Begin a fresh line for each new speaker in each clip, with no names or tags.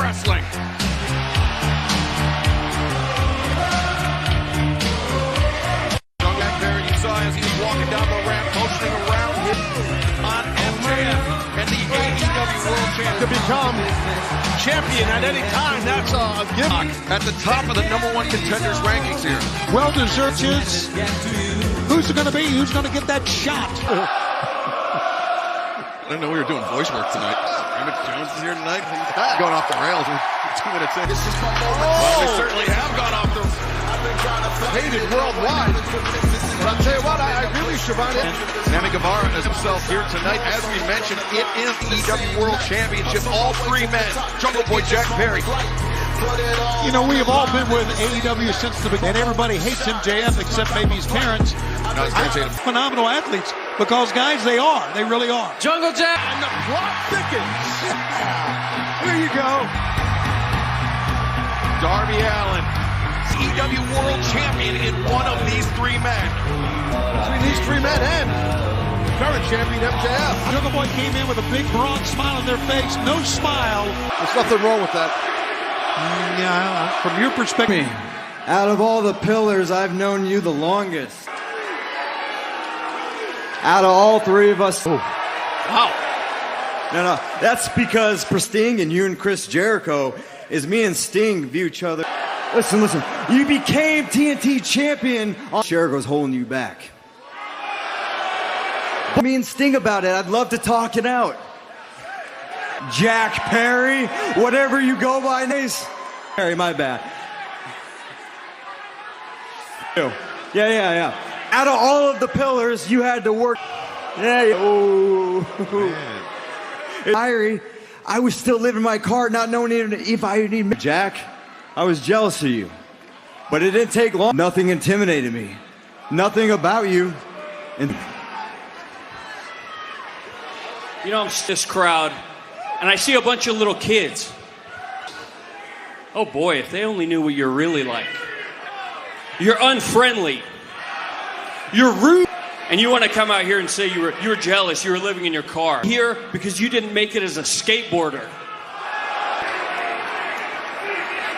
wrestling. Back there, you saw as he was walking down the ramp, motioning around him on MJF and the AEW World Champion.
To become champion at any time, that's a given.
At the top of the #1 contenders rankings here.
Well-deserved is. Who's it going to be? Who's going to get that shot?
I didn't know we were doing voice work tonight. Emmett Jones is here tonight. He's going off the rails. We're 2 minutes in. This is my moment. Well, they certainly have gone off the
Hated worldwide. But I'll tell you what, I really, Siobhan.
Sammy Guevara is himself here tonight. As we mentioned, it is the EW World Championship. All 3 men. Jungle Boy Jack Perry.
You know, we have all been with AEW since the beginning. Everybody hates MJF except maybe his parents.
No, his parents hate him.
Phenomenal athletes. Because, guys, they are. They really are.
Jungle Jack.
And the plot thickens. Here you go.
Darby Allin, EW World Champion in one of these 3 men.
Between these 3 men and current champion MJF. Jungle Boy came in with a big, broad smile on their face. No smile. There's nothing wrong with that. Yeah, from your perspective.
Out of all the pillars, I've known you the longest. Out of all 3 of us.
Oh. Wow.
No, that's because for Sting and you and Chris Jericho is me and Sting view each other. Listen. You became TNT champion. Jericho's holding you back. Me and Sting about it. I'd love to talk it out. Jack Perry, whatever you go by, names. Perry, my bad. Yeah. Out of all of the pillars, you had to work. I was still living my card, not knowing if I need Jack. I was jealous of you, but it didn't take long. Nothing intimidated me. Nothing about you. And
You know, I'm this crowd, and I see a bunch of little kids. Oh boy, if they only knew what you're really like. You're unfriendly. You're rude. And you want to come out here and say you were jealous, you were living in your car. Here because you didn't make it as a skateboarder.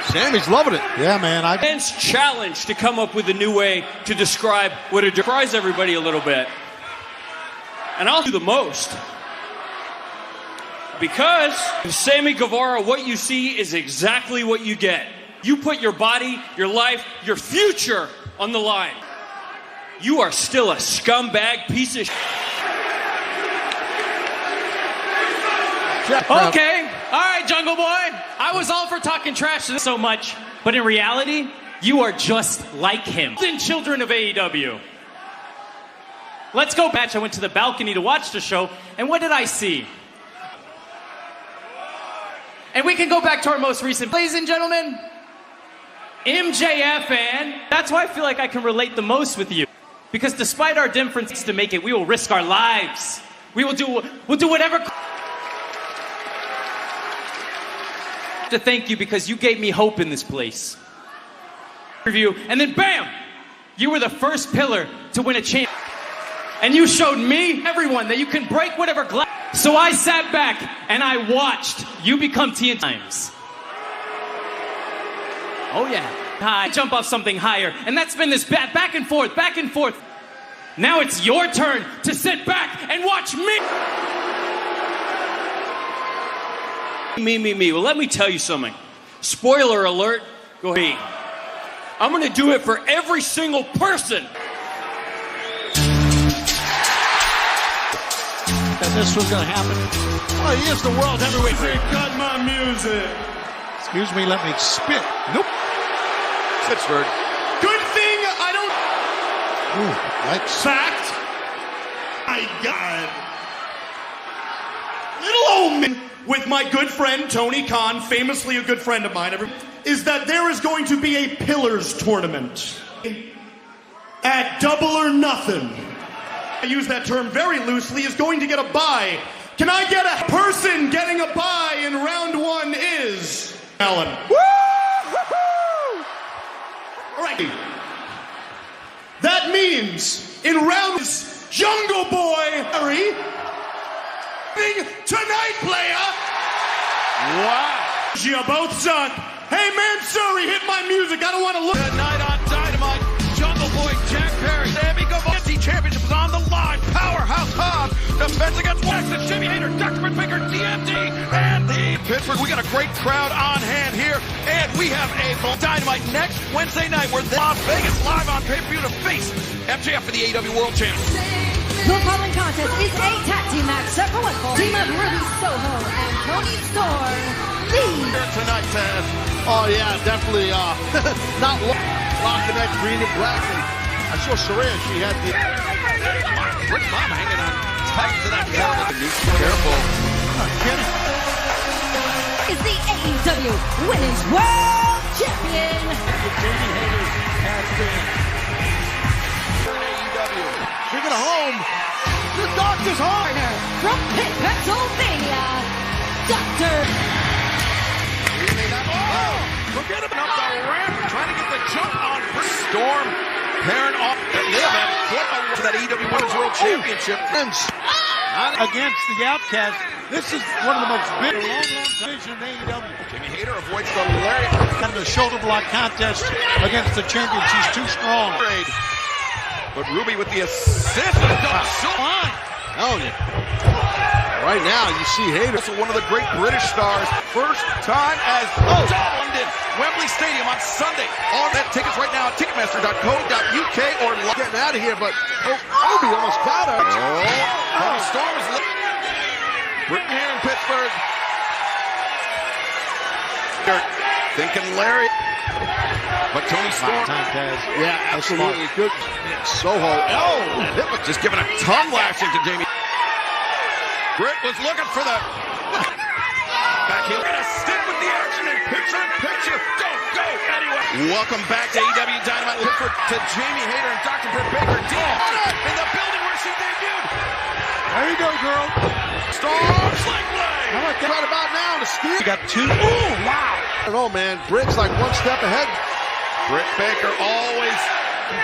Sammy's loving it. Yeah, man.
Ben's challenge to come up with a new way to describe what it surprise everybody a little bit. And I'll do the most. Because Sammy Guevara, what you see is exactly what you get. You put your body, your life, your future on the line. You are still a scumbag piece of shit.
Okay, all right, Jungle Boy. I was all for talking trash so much, but in reality, you are just like him. Then children of AEW. Let's go match. I went to the balcony to watch the show, and what did I see? And we can go back to our most recent, ladies and gentlemen, MJF, and that's why I feel like I can relate the most with you. Because despite our differences to make it, we will risk our lives. We'll do whatever. To thank you because you gave me hope in this place. Review, and then bam, you were the first pillar to win a champ. And you showed me, everyone, that you can break whatever glass. So I sat back and I watched you become TNT times. Oh yeah. High, jump off something higher, and that's been this back and forth. Now it's your turn to sit back and watch me.
Me. Well, let me tell you something. Spoiler alert. Go ahead. I'm going to do it for every single person.
That this was going to happen. Oh, he is the world heavyweight.
Cut my music.
Excuse me, let me spit. Nope.
Pittsburgh.
Good thing I don't.
Ooh, yikes.
Fact. My God. Little old man with my good friend Tony Khan, famously a good friend of mine, is that there is going to be a Pillars tournament at Double or Nothing. I use that term very loosely, is going to get a bye. Can I get a person getting a bye in round 1 is Allen. Woo-hoo-hoo! All right. That means in round is Jungle Boy Harry. Tonight, player.
Wow.
You both suck. Hey, Mansuri, hit my music. I don't want to look.
Tonight on Dynamite, Jungle Boy Jack Perry. Sammy Guevara Championship is on the line. Powerhouse Hobbs defense against Jackson, Jimmy Hayter, Dr. Baker, DMD, and the Pittsburgh. We got a great crowd on hand here, and we have a full Dynamite next Wednesday night. We're in Las Vegas live on pay-per-view to face MJF for the AEW World Championship.
The following contest is a tag team match set for one fall. Team of Ruby Soho and Tony Storm.
Tonight, Taz.
Oh yeah, definitely not locking that green and black. And I saw Saraya, she had the
Rick Mom hanging on tight to that camera. Careful.
Is the AEW Women's World Champion.
Jamie Hayter has been AEW.
Bring it home. The doctor's home.
From Pitt, Pennsylvania, Dr.
Forget about the ramp, trying to get the jump on Storm, pairing off the live to that AEW Women's World Championship.
Against the Outcast. This is one of the most big, long division in AEW.
Jamie Hayter avoids the lariat.
And the shoulder block contest against the champion. She's too strong.
But Ruby with the assist.
Oh, yeah. Right now, you see Hayter.
Also one of the great British stars. First time as London, Wembley Stadium on Sunday. All that tickets right now at ticketmaster.co.uk or
Getting out of here, but Ruby almost got her.
Storm is Britain here in Pittsburgh. Thinking Larry. But Tony Storm.
Yeah, absolutely. Good. Soho.
Just giving a tongue lashing to Jamie. Britt was looking for the back heel. We're gonna stick with the action and picture. Don't go anywhere. Welcome back to AEW Dynamite. Look for to Jamie Hayter and Dr. Britt Baker. In the building where she debuted.
There you go, girl.
Storm sling blade.
How about that? Right about now, the steal. You got two. Ooh, wow. I don't know, man. Britt's like one step ahead.
Britt Baker always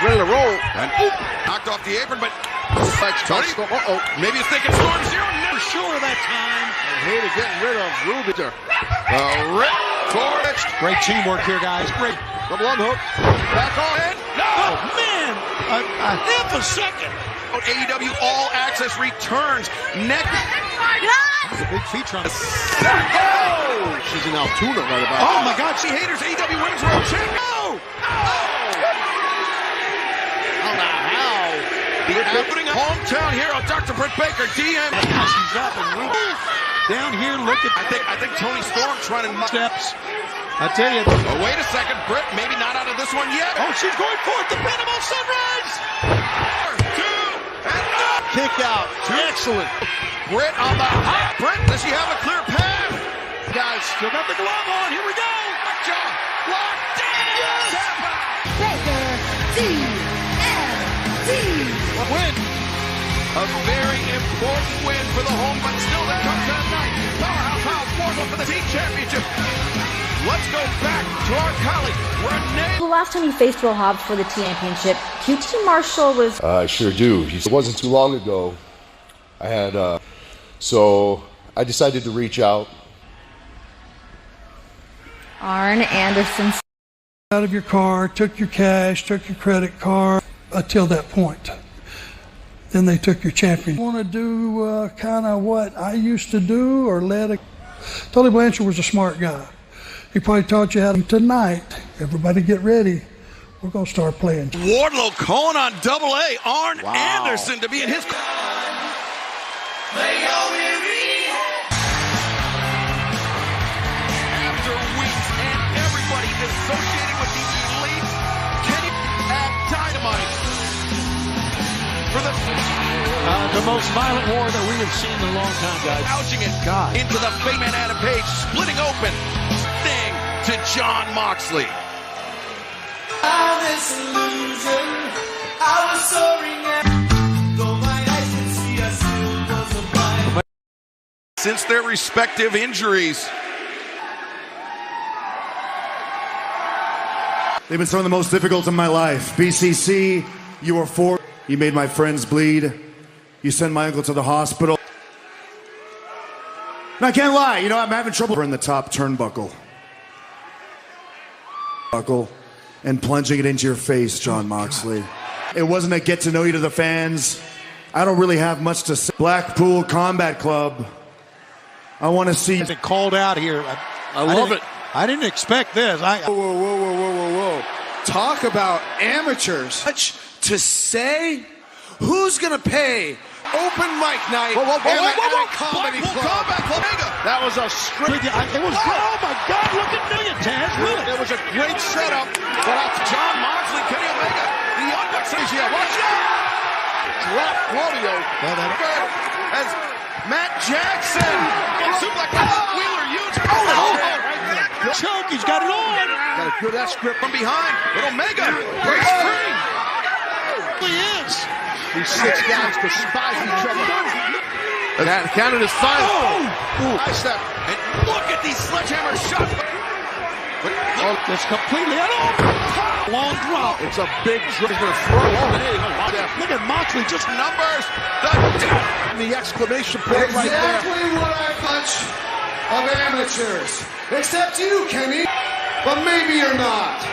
ready to roll.
And knocked off the apron, but
Tony.
Maybe he's thinking Storm Zero.
Never sure that time. And Hayter getting rid of Ruby.
Rip Torch.
Great teamwork here, guys. Great. Double unhook. Back on.
No.
Oh, man. A half a second.
AEW All Access returns next.
That's a big feature on it.
Oh!
She's in Altoona right about.
Oh my God! She Hayter's AEW Women's World Champion. No! The opening hometown hero, Dr. Britt Baker, DM.
She's up and moving. Down here, look at.
I think Tony Storm trying to
steps. I tell you.
Oh, wait a second, Britt. Maybe not out of this one yet.
Oh, she's going for it. The Panama Sunrise.
2 and no.
Kick out. Excellent.
Britt on the hop. Britt, does she have a clear path?
Guys, still got the glove on. Here we go.
Lockjaw. Locked in. Yes.
Baker, DMD.
Win.
A very important win for the home, but still that comes tonight. Powerhouse House forms up for the team championship. Let's go back to our colleague, Renee.
The last time you faced Will Hobbs for the championship, QT Marshall was...
I sure do. It wasn't too long ago. I had, so I decided to reach out.
Arn Anderson.
Out of your car, took your cash, took your credit card, until that point. Then they took your champion. Want to do kind of what I used to do, or let it? Tully Blanchard was a smart guy. He probably taught you how to. Tonight, everybody get ready. We're going to start playing.
Wardlow calling on Double A. Arn Anderson to be in his. After weeks and everybody associated with the elite, Kenny at Dynamite for
the most violent war that we have seen in a long time, guys.
Ouching it into the fake man Adam Page, splitting open thing to Jon Moxley. Since their respective injuries.
They've been some of the most difficult in my life. BCC, you were 4. You made my friends bleed. You sent my uncle to the hospital. And I can't lie, you know, I'm having trouble in the top turnbuckle. And plunging it into your face, Jon Moxley. It wasn't a get to know you to the fans. I don't really have much to say. Blackpool Combat Club. I want to see.
It's called out here.
I love it.
I didn't expect this.
Whoa. Talk about amateurs. Much to say? Who's going to pay? Open mic night. Comedy Club. That was a script.
It was oh my God, look at me, Taz.
It was a great setup. But out to Jon Moxley, Kenny Omega, the Young Bucks. Watch out! Drop Claudio. As Matt Jackson. Suplex. Wheeler, huge.
Choke, he's got it on.
Got a good script from behind. But Omega breaks free.
He is.
These 6 guys despise each other. Counted as 5. Nice step. And look at these sledgehammer shots.
It's completely long drop.
It's a big drop. He's going to throw.
Look at Moxley, just
numbers. And the exclamation point right there.
Exactly what I punch of amateurs. Except you, Kenny. But maybe you're not.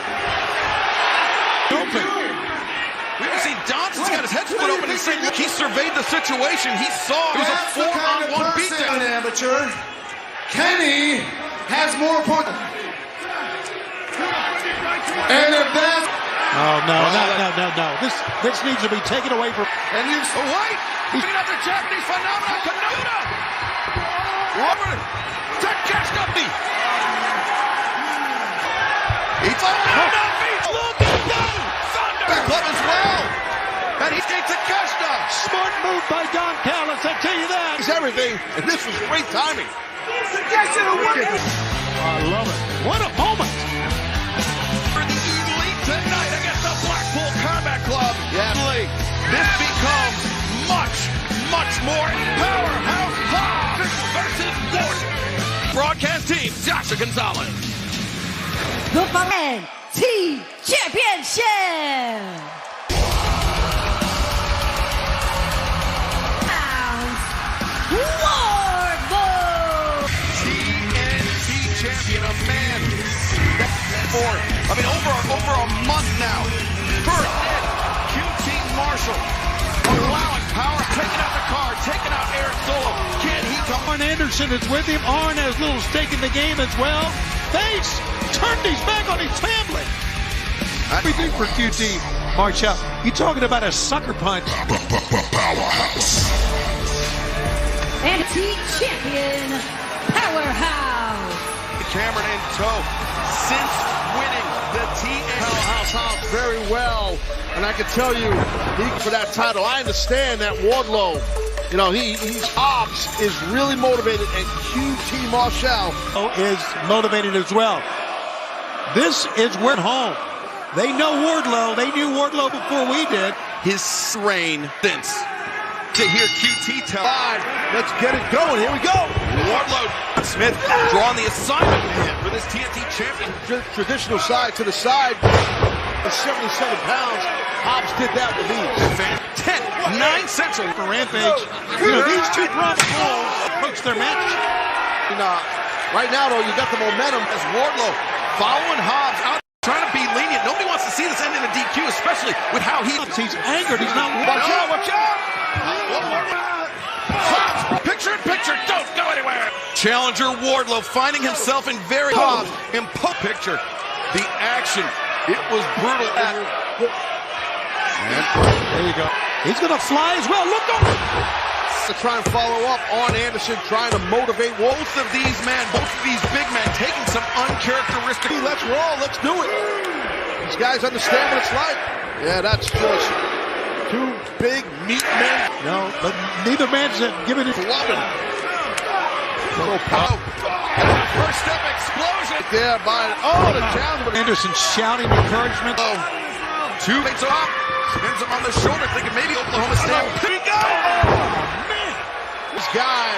We haven't seen Johnson's got his head split open and saying, look, he surveyed the situation. He saw it was a 4-on-1 beatdown.
An amateur. Kenny has more points. And if that.
No. This needs to be taken away from.
And he's White. He's beat up the Japanese phenomenon, Kanuta. Robert Takeshita. He's look at that. Thunder Club as well. And he skates Takeshita.
Smart move by Don Callis, I tell you that.
He's everything. And this was great timing.
I love it. What a moment.
For the Elite tonight against the Blackpool Combat Club.
Yeah.
This becomes much more powerhouse Hobbs versus Warrior. Broadcast team, Joshua Gonzalez.
The NXT Championship.
TNT champion, a man over a month now. First, QT Marshall allowing power, taking out the car, taking out Eric Solo. Can he come?
Arn Anderson is with him. Arn has a little stake in the game as well. Face turned his back on his family. Everything for QT Marshall. You talking about a sucker punch?
Powerhouse.
NXT Champion Powerhouse.
Cameron in tow since winning the TNT
House very well, and I can tell you, for that title, I understand that Wardlow, you know, he's Hobbs is really motivated, and QT Marshall
is motivated as well. This is where home. They know Wardlow. They knew Wardlow before we did.
His reign since. To hear QT tell.
Let's get it going. Here we go.
Wardlow Smith drawing the assignment for this TNT champion.
Traditional side to the side. 77 pounds. Hobbs did that with ease.
10-9 Central
for Rampage. You know, these two professionals approach their match.
Right now, though, you got the momentum
as Wardlow following Hobbs out, trying to be lenient. Nobody wants to see this end in a DQ, especially with how he's
angered. He's not.
Watch out!
Picture in picture, don't go anywhere. Challenger Wardlow finding himself in very in picture. The action, it was brutal.
There you go. He's gonna fly as well. Look up.
To try and follow up on Anderson, trying to motivate
both of these big men taking some uncharacteristic.
Let's roll. Let's do it. These guys understand what it's like. Yeah, that's just two big meat men.
No, but neither man's giving it.
Loving. So
first step explosion.
There by the challenge.
Anderson shouting encouragement.
Two mates off. Spins him on the shoulder, thinking maybe Oklahoma State. Here we go.
This guy,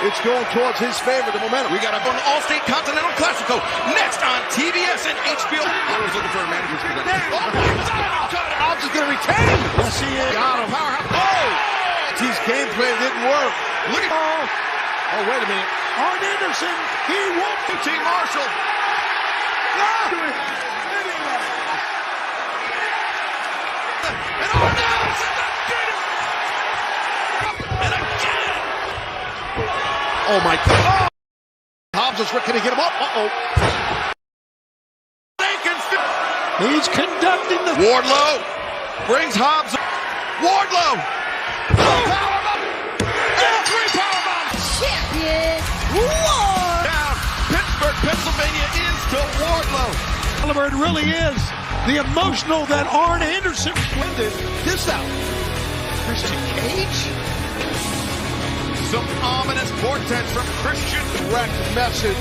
it's going towards his favor, the momentum.
We got a All-State Continental Classico next on TBS and HBO. I was looking for a manager for that.
I'm just going to retain him.
Yes, he is.
Got him. His game plan didn't work.
Look at
Oh, wait a minute. Arn Anderson, he won't.
QT Marshall. And Arn Anderson and again.
Oh, my God. Hobbs is can he get him up? Uh-oh. He's conducting the...
Wardlow brings Hobbs. Wardlow. Powerbomb. And 3 powerbombs.
Champion Wardlow.
Down. Pittsburgh, Pennsylvania is to Wardlow.
It really is the emotional that Arn Anderson winded this out. Christian Cage.
Some ominous portents from Christian.
Direct message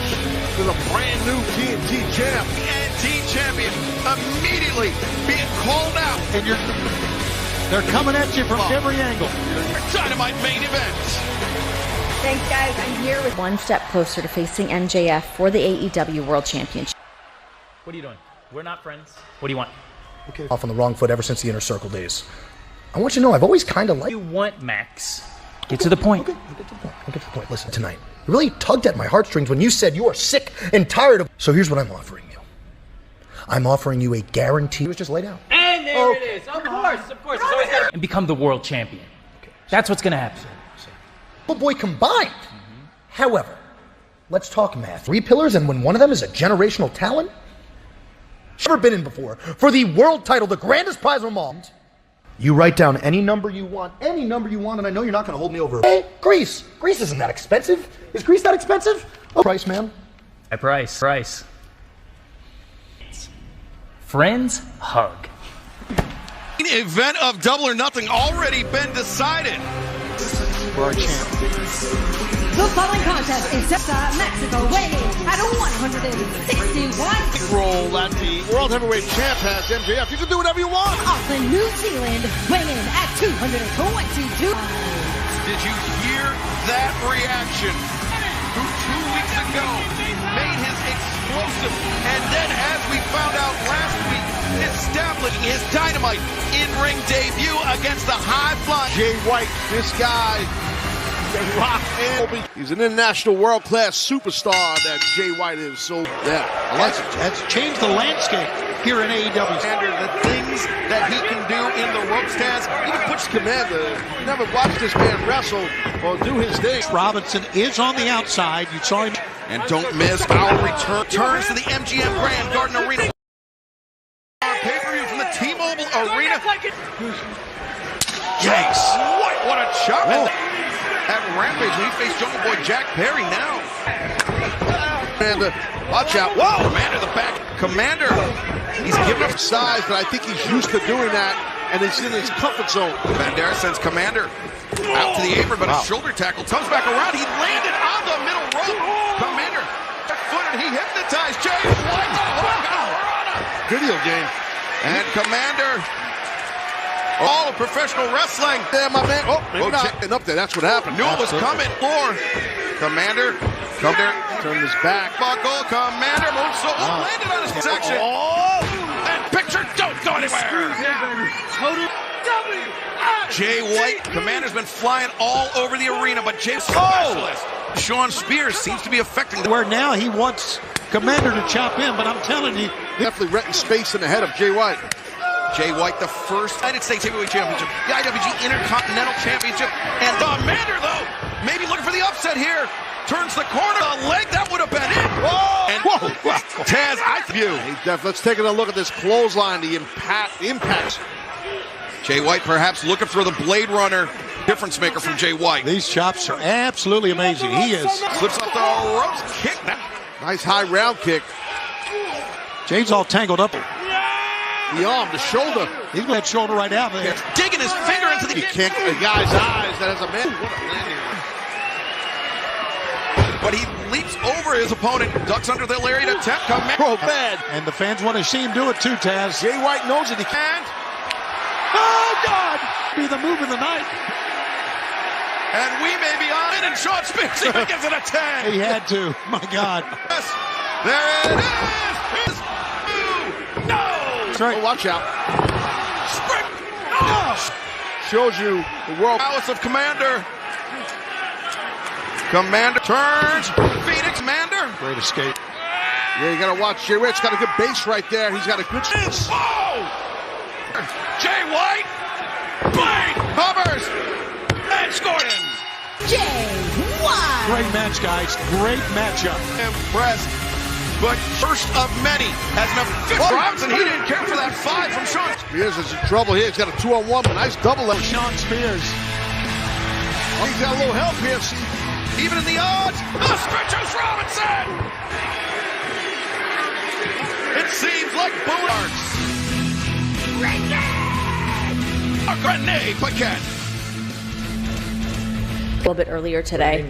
to the brand new TNT champ.
TNT champion immediately being called out.
And they're coming at you from every angle.
Dynamite main event.
Thanks, guys. I'm here with one step closer to facing MJF for the AEW World Championship.
What are you doing? We're not friends. What do you want?
Okay. Off on the wrong foot ever since the Inner Circle days. I want you to know I've always kind of liked...
You want, Max? Get to the point.
Okay, I'll get to the point. I'll get to the point. Listen, tonight, you really tugged at my heartstrings when you said you are sick and tired of... So here's what I'm offering you. I'm offering you a guarantee. It was just laid out.
And there it is. Of course. It's always got to... And become the world champion. Okay. That's what's going to happen.
But boy, combined. However, let's talk math. 3 pillars, and when one of them is a generational talent... Never been in before. For the world title, the grandest prize of them all. You write down any number you want, and I know you're not going to hold me over. Hey, Greece. Greece isn't that expensive. Is Greece that expensive? Oh, price, man.
Price. Friends, hug.
Event of Double or Nothing already been decided.
For our champ.
The following contest is Mexico, weighing at 161.
Roll that the World Heavyweight Champ has, MJF. You can do whatever you want.
Auckland, New Zealand, weighing at 222.
Did you hear that reaction? Who 2 weeks ago made his explosive, and then as we found out last week, establishing his Dynamite in-ring debut against the high-flying
Jay White, this guy. Rock and he's an international world-class superstar that Jay White is. So yeah, that's changed the landscape here in AEW.
The things that he can do in the ropes, Taz.
Even puts Commander. You never watched this man wrestle or do his thing. Robinson is on the outside. You saw him.
And don't miss our return. Turns to the MGM Grand Garden Arena. Pay-per-view from the T-Mobile Arena. Yikes! What a chop! At Rampage, when he faced Jungle Boy Jack Perry now.
And watch out. Whoa!
Commander, the back. Commander.
He's given up size, but I think he's used to doing that, and he's in his comfort zone.
Bandera sends Commander out to the apron, but a shoulder tackle comes back around. He landed on the middle rope. Commander, footed, he hypnotized Jay White.
Video game.
And Commander. All of professional wrestling.
There, my man. Oh, maybe not. And up there, that's what happened.
Knew it was coming. Or Commander.
Turned his back.
Buckle. Commander moves so landed on his section. And picture don't go anywhere.
Total W.
Jay White. Commander's been flying all over the arena, but Jay's specialist. Sean Spears seems to be affecting
where now he wants Commander to chop in, but I'm telling you, definitely renting space in the head of Jay White.
Jay White, the first United States Heavyweight Championship, the IWG Intercontinental Championship, and Commander, though, maybe looking for the upset here. Turns the corner, the leg, that would have been it.
Whoa!
And Taz, I view.
Let's take a look at this clothesline, the impact.
Jay White perhaps looking for the Blade Runner difference maker from Jay White.
These chops are absolutely amazing. He is.
Slips off the ropes, kick that.
Nice high round kick. Jay's all tangled up. The arm, the shoulder. He's got that shoulder right out there.
Digging his finger into the
kick. The guy's eyes. That has a man.
But he leaps over his opponent, ducks under the lariat attempt.
Bad. And the fans want to see him do it too, Taz. Jay White knows it. He can't. Oh, God! Be the move of the night.
And we may be on it, and Sean Spears even gives it a 10.
He had to. My God.
Yes. There it is. No!
Right. Oh, watch out.
Spring. Oh.
Shows you the world
prowess of Commander. Commander turns. Phoenix Commander.
Great escape. Yeah, you got to watch Jay White's got a good base right there. He's got a good...
Oh! Jay White. Bang! Hovers. And scored him.
Jay White.
Great match, guys. Great matchup.
Impressed. But first of many has an official. Robinson, he didn't care for that 5 from Sean.
Spears is in trouble here. He's got a 2-on-1. Nice double.
Sean Spears.
Oh, he's got a little help here. See?
Even in the odds, the stretches Robinson. It seems like bullets. A grenade Paquette.
A little bit earlier today.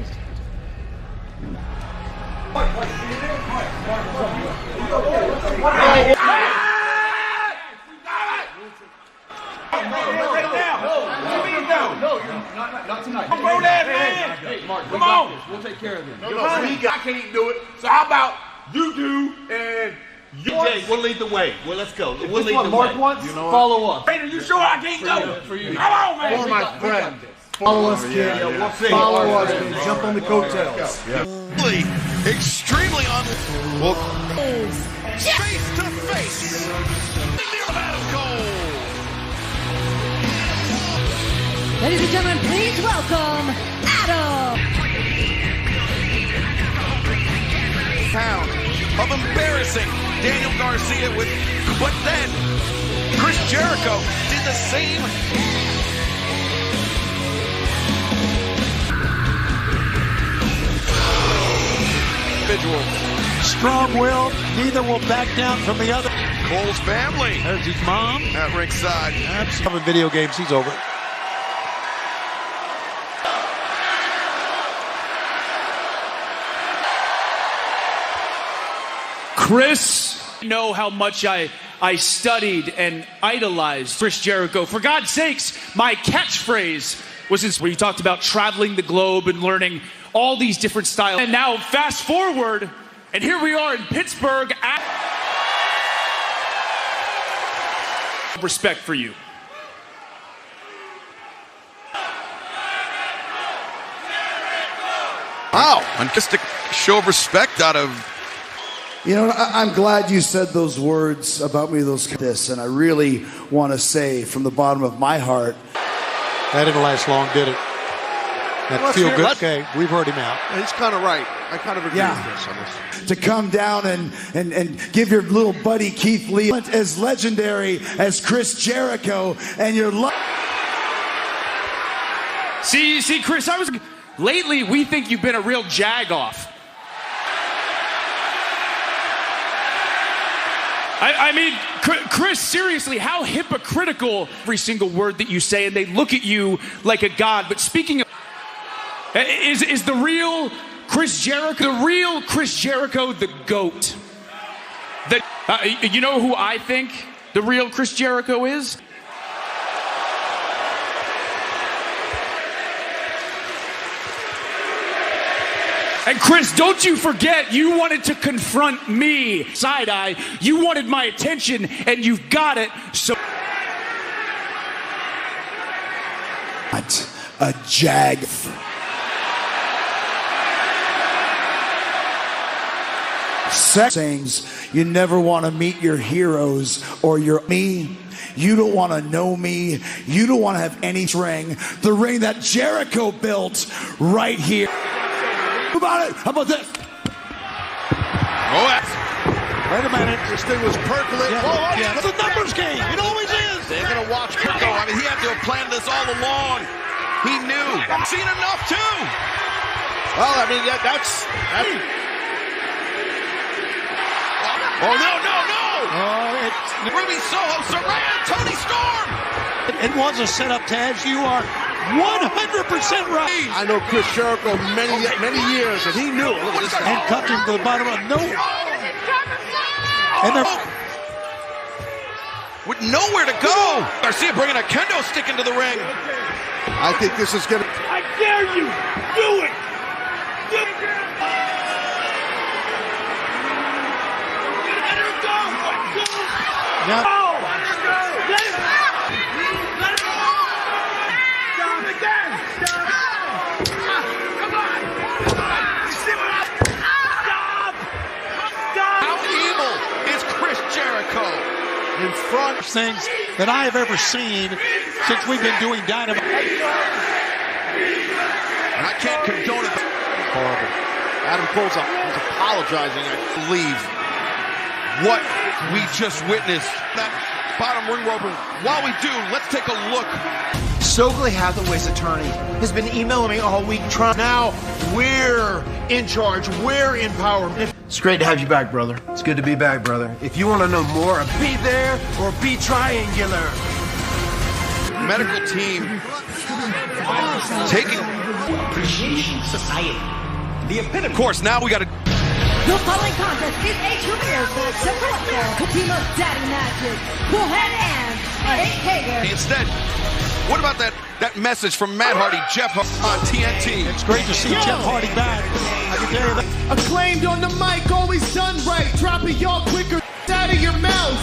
Not tonight. Come on, man. Hey, Mark, come on. We'll take care of him. I can't do it. So how about you do and you? Jay, we'll lead the way. Well, let's go. We'll lead the
Mark
way.
wants,
you know
follow us.
Are you sure I can't go? For you. Come on, man.
For my friend. Follow us, kid.
We'll see.
Follow us and jump on the coattails.
Extremely face to face.
Ladies and gentlemen, please welcome Adam.
Pound of embarrassing Daniel Garcia but then Chris Jericho did the same. Individual.
Strong-willed. Neither will back down from the other.
Cole's family.
There's his mom.
At ringside.
That's in video games. He's over.
Chris, you know how much I studied and idolized Chris Jericho. For God's sakes, my catchphrase was where he talked about traveling the globe and learning all these different styles. And now fast forward, and here we are in Pittsburgh. Respect for you.
Wow, and just a show of respect out of.
You know, I'm glad you said those words about me, and I really want to say from the bottom of my heart.
That didn't last long, did it? That feel good. Okay, we've heard him out.
He's kind of right. I kind of agree with this on this.
To come down and give your little buddy Keith Lee as legendary as Chris Jericho and your
See, Chris, lately we think you've been a real jag-off. I mean, Chris, seriously, how hypocritical every single word that you say, and they look at you like a god. But speaking of, is the real Chris Jericho the GOAT? You know who I think the real Chris Jericho is? And Chris, don't you forget, you wanted to confront me, side-eye. You wanted my attention, and you've got it, so...
Not a jag. Sayings, you never want to meet your heroes or your me. You don't want to know me. You don't want to have any ring. The ring that Jericho built right here. How about it? How about this?
Oh,
wait a minute.
This thing was percolating.
Yeah. It's a numbers game. It always is.
They're going to watch Kirko. I mean, he had to have planned this all along. He knew. I've seen enough, too.
Well, I mean, that's...
Oh, no. Ruby Soho, Saran, Tony Storm.
It was a setup, Taz. You are 100% right.
I know Chris Jericho many years, and he knew. Look at this.
Handcuffed him to the bottom of no. And they're
with nowhere to go. Garcia bringing a kendo stick into the ring.
I think this is going to...
I dare you! Do it! Let her go!
now,
Let it go! Stop again! Stop! Come on!
in front. Things that I have ever seen since we've been doing Dynamite.
And I can't condone it.
Horrible. Adam pulls up. He's apologizing.
I believe what we just witnessed. That bottom ring roper. While we do, let's take a look.
Stokely Hathaway's attorney has been emailing me all week trying. Now we're in charge. We're in power. It's great to have you back, brother.
It's good to be back, brother. If you want to know more, be there or be triangular.
Medical team taking
Appreciation Society. The epitome.
Of course, now we got to.
The following contest is a trios match separated for team of Daddy Magic, Bullhead and Jake Hager.
Instead, what about that message from Matt Hardy, Jeff on TNT?
It's great to see Jeff Hardy back. I can tell you that.
Acclaimed on the mic, always done right. Dropping y'all quicker out of your mouth.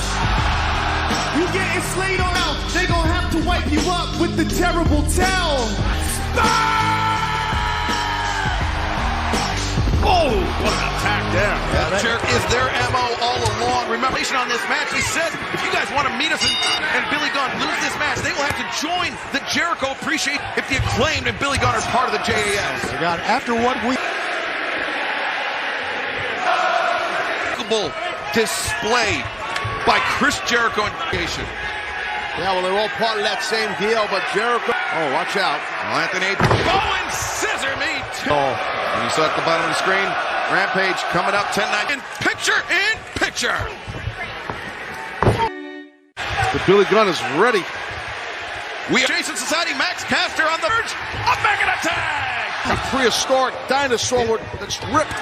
You getting slayed on out. They gonna have to wipe you up with the terrible towel.
Oh, what an attack there. That is their MO all along. Remember, on this match, we said, if you guys want to meet us and Billy Gunn lose this match, they will have to join the Jericho Appreciate if the Acclaimed and Billy Gunn are part of the JAS.
They got after what we...
display by Chris Jericho and Nation.
Yeah, well, they're all part of that same deal, but Jericho... Oh, watch out.
Well, Anthony Bowen scissor me too. Oh, and you saw at the bottom of the screen, Rampage coming up 10-9 in picture.
But Billy Gunn is ready.
We have Jason Society, Max Caster on the verge of making a tag.
A prehistoric dinosaur that's ripped.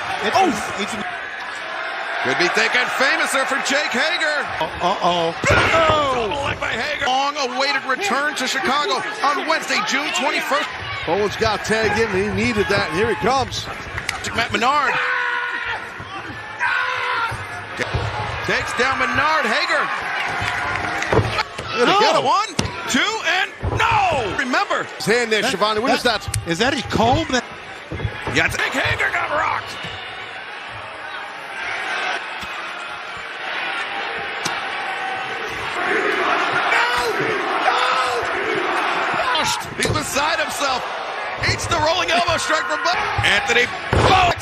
Could be thinking famous there for Jake Hager. Double leg by Hager. Long-awaited return to Chicago on Wednesday, June 21st.
Bowen's got tagged in. He needed that. And here he comes.
Matt Menard takes down Menard. Hager. Get a 1, 2, and no! Remember.
His hand there, Shivani. What is that? Is that his comb?
Yeah, Jake Hager got rocked. He's beside himself. Eats the rolling elbow strike from Anthony Bowen.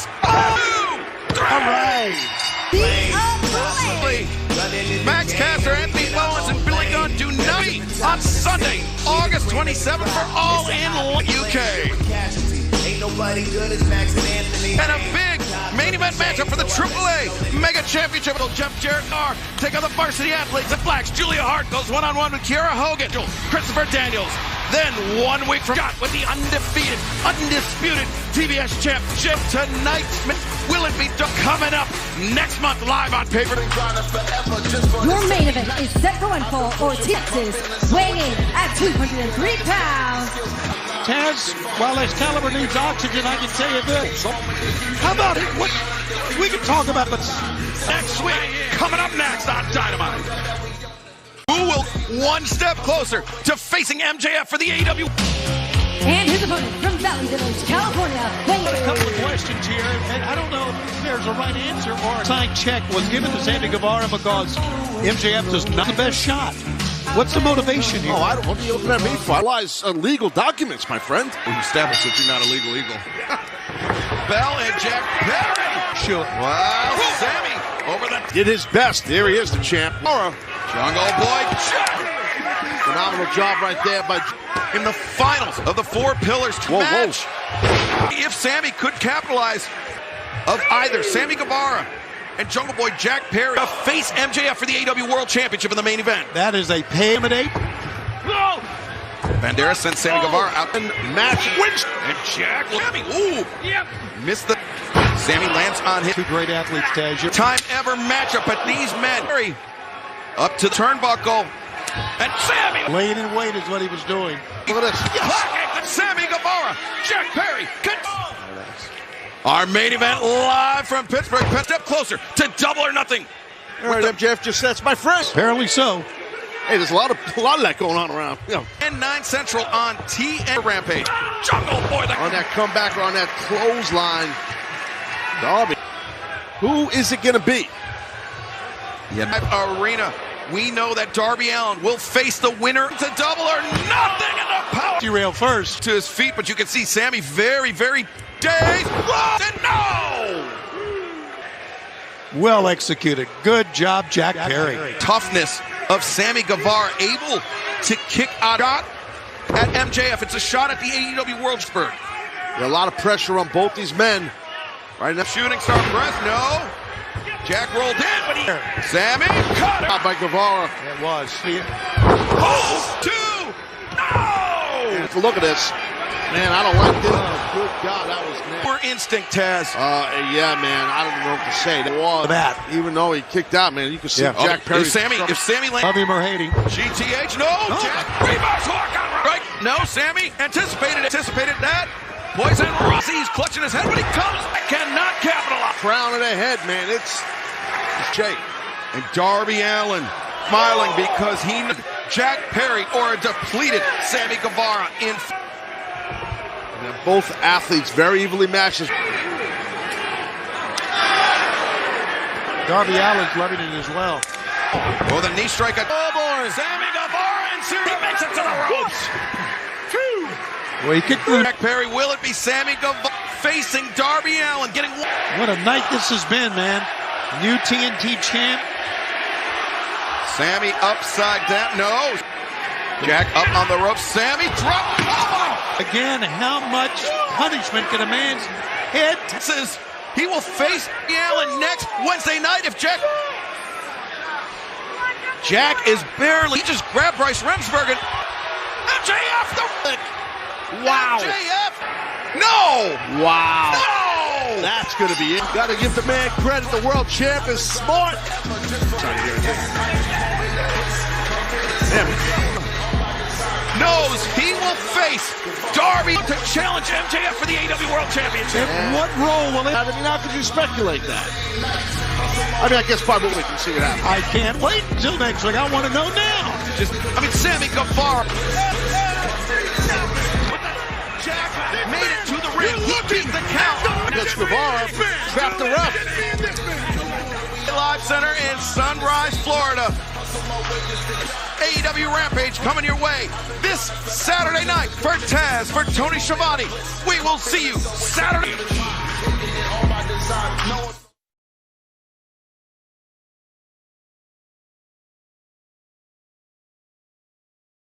All right. Max Caster, Anthony Bowens, and Billy Gunn do not meet on Sunday, August 27th for All In UK.
Ain't nobody good as Max and Anthony.
And a big main event matchup for the AAA Mega Championship. Jeff Jarrett Carr take on the varsity athletes at Blacks. Julia Hart goes one-on-one with Kiera Hogan. Christopher Daniels. Then 1 week from with the undisputed TBS Championship tonight. Will it be coming up next month live on paper?
Your main event is set for one fall for Texas, weighing in at 203 pounds.
Taz, while his caliber needs oxygen, I can tell you this. How about it? What we can talk about, but
next week, coming up next on Dynamite. Who will one step closer to facing MJF for the AEW?
And his opponent from Valley Village, California.
A couple of questions here, and I don't know if there's a right answer or a signed check was given to Sammy Guevara because MJF does not the best shot. What's the motivation here?
Oh, I don't. What are you looking at me for? I realize legal documents, my friend.
We established that you're not a legal eagle. Bell and Jack Perry.
Sure.
Wow. Sammy over the.
Did his best. There he is, the champ.
Jungle Boy Jack.
Phenomenal job right there by.
In the finals of the Four Pillars match. If Sammy could capitalize of either Sammy Guevara and Jungle Boy Jack Perry to face MJF for the AEW World Championship in the main event.
That is a payment.
Banderas sends Sammy Guevara out and match wins. And Jack Sammy, missed the. Sammy lands on his.
Two great athletes, Taz.
Time ever matchup, but these men up to turnbuckle. And Sammy
laying in wait is what he was doing.
Look at this. Sammy Guevara, Jack Perry. Our main event live from Pittsburgh. Step closer to Double or Nothing.
All right, MJF just says, my friend.
Apparently so.
Hey, there's a lot of that going on around.
And 9 Central on TN Rampage. Jungle Boy.
On that comeback or on that clothesline. Darby. Who is it going to be?
Arena
We know that Darby Allin will face the winner to Double or Nothing in the power.
Derail first
to his feet, but you can see Sammy very, very dazed. And no!
well executed. Good job, Jack Perry.
Toughness of Sammy Guevara, able to kick out at MJF. It's a shot at the AEW World Spurt.
A lot of pressure on both these men.
Right now, shooting star press, no. Jack rolled in, but Sammy cut it.
By Guevara.
It was.
Oh, two! No!
Look at this. Man, I don't like this. Good God, that was nasty.
Poor instinct, Taz.
Yeah, man, I don't know what to say.
That.
Even though he kicked out, man, you can see Jack Perry.
If Sammy
love him or hate him.
GTH, no! Jack, reverse hook, right? No, Sammy anticipated that. Poison Rossi's clutching his head when he comes. Cannot capitalize.
Crown of the head, man. It's Jake.
And Darby Allin smiling because he knew Jack Perry or a depleted Sammy Guevara in.
And both athletes very evenly matched.
Darby Allin's loving it as well.
Oh, the knee strike. Oh, boy. Sammy Guevara and he makes it to the ropes.
Well, he kicked through.
Jack Perry, will it be Sammy Guevara facing Darby Allin? Getting
what a night this has been, man. New TNT champ.
Sammy upside down. No. Jack up on the ropes. Sammy drop. Oh!
Again, how much punishment can a man's head?
Says he will face Allin next Wednesday night if Jack is barely. He just grabbed Bryce Remsburg and MJF the flick.
Wow.
MJF. No.
Wow.
No.
That's going to be it. Got to give the man credit. The world champ is smart.
Knows he will face Darby to challenge MJF for the AEW World Championship.
And what role will it?
I mean, how could you speculate that? I mean, I guess probably we can see it happen.
I can't wait until next week. I want to know now.
Sammy Guevara. Jack made it to the ring. He beat the count.
Against Guevara, trapped the ref.
Live Center in Sunrise, Florida. AEW Rampage coming your way this Saturday night. For Taz, for Tony Schiavone. We will see you Saturday.